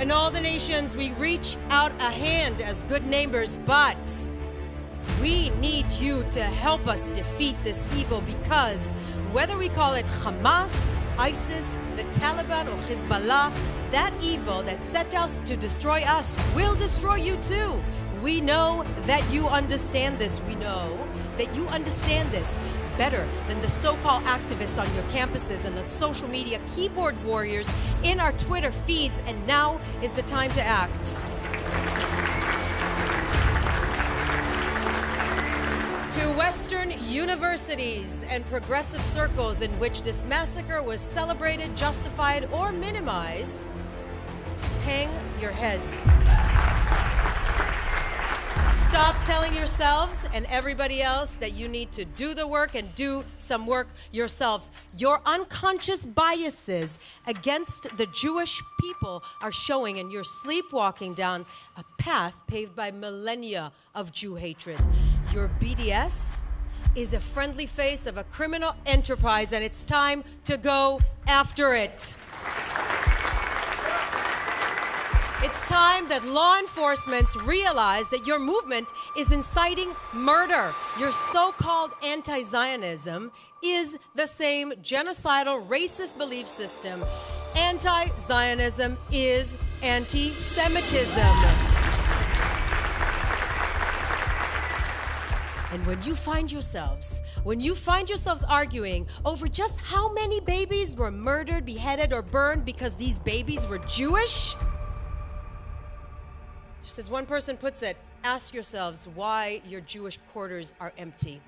and all the nations, we reach out a hand as good neighbors, but we need you to help us defeat this evil, because whether we call it Hamas, ISIS, the Taliban, or Hezbollah, that evil that set out to destroy us will destroy you too. We know that you understand this. We know that you understand this better than the so-called activists on your campuses and the social media keyboard warriors in our Twitter feeds, and now is the time to act. To Western universities and progressive circles in which this massacre was celebrated, justified, or minimized, hang your heads. Stop telling yourselves and everybody else that you need to do the work and do some work yourselves. Your unconscious biases against the Jewish people are showing, and you're sleepwalking down a path paved by millennia of Jew hatred. Your BDS is a friendly face of a criminal enterprise, and it's time to go after it. It's time that law enforcement realize that your movement is inciting murder. Your so-called anti-Zionism is the same genocidal, racist belief system. Anti-Zionism is anti-Semitism. And when you find yourselves arguing over just how many babies were murdered, beheaded, or burned because these babies were Jewish, just as one person puts it, ask yourselves why your Jewish quarters are empty.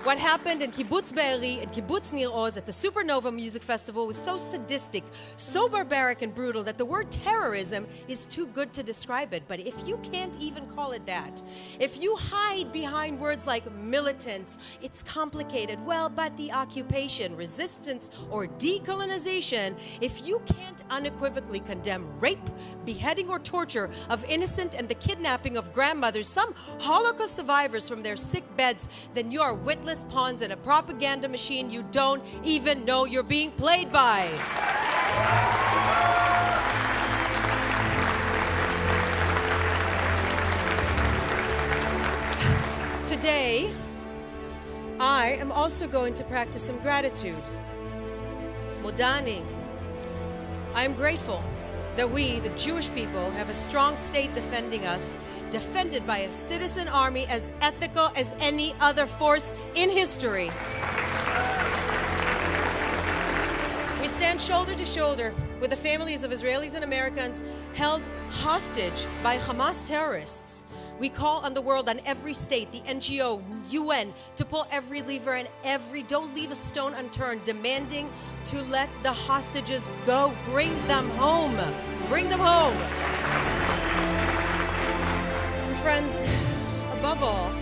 What happened in Kibbutz Be'eri and Kibbutz Nir Oz at the Supernova Music Festival was so sadistic, so barbaric and brutal that the word terrorism is too good to describe it. But if you can't even call it that, if you hide behind words like militants, it's complicated. Well, but the occupation, resistance, or decolonization, if you can't unequivocally condemn rape, beheading, or torture of innocent and the kidnapping of grandmothers, some Holocaust survivors from their sick beds, then you are witless pawns in a propaganda machine you don't even know you're being played by. Today, I am also going to practice some gratitude. Modani. I am grateful that we, the Jewish people, have a strong state defending us, defended by a citizen army as ethical as any other force in history. We stand shoulder to shoulder with the families of Israelis and Americans held hostage by Hamas terrorists. We call on the world, on every state, the NGO, UN, to pull every lever and don't leave a stone unturned, demanding to let the hostages go. Bring them home. Bring them home. And friends, above all,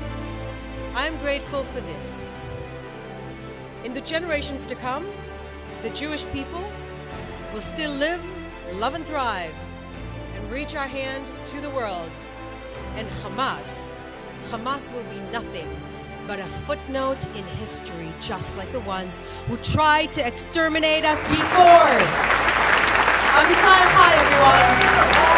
I'm grateful for this. In the generations to come, the Jewish people will still live, love, and thrive, and reach our hand to the world. And Hamas will be nothing but a footnote in history, just like the ones who tried to exterminate us before. Am Yisrael Chai, everyone.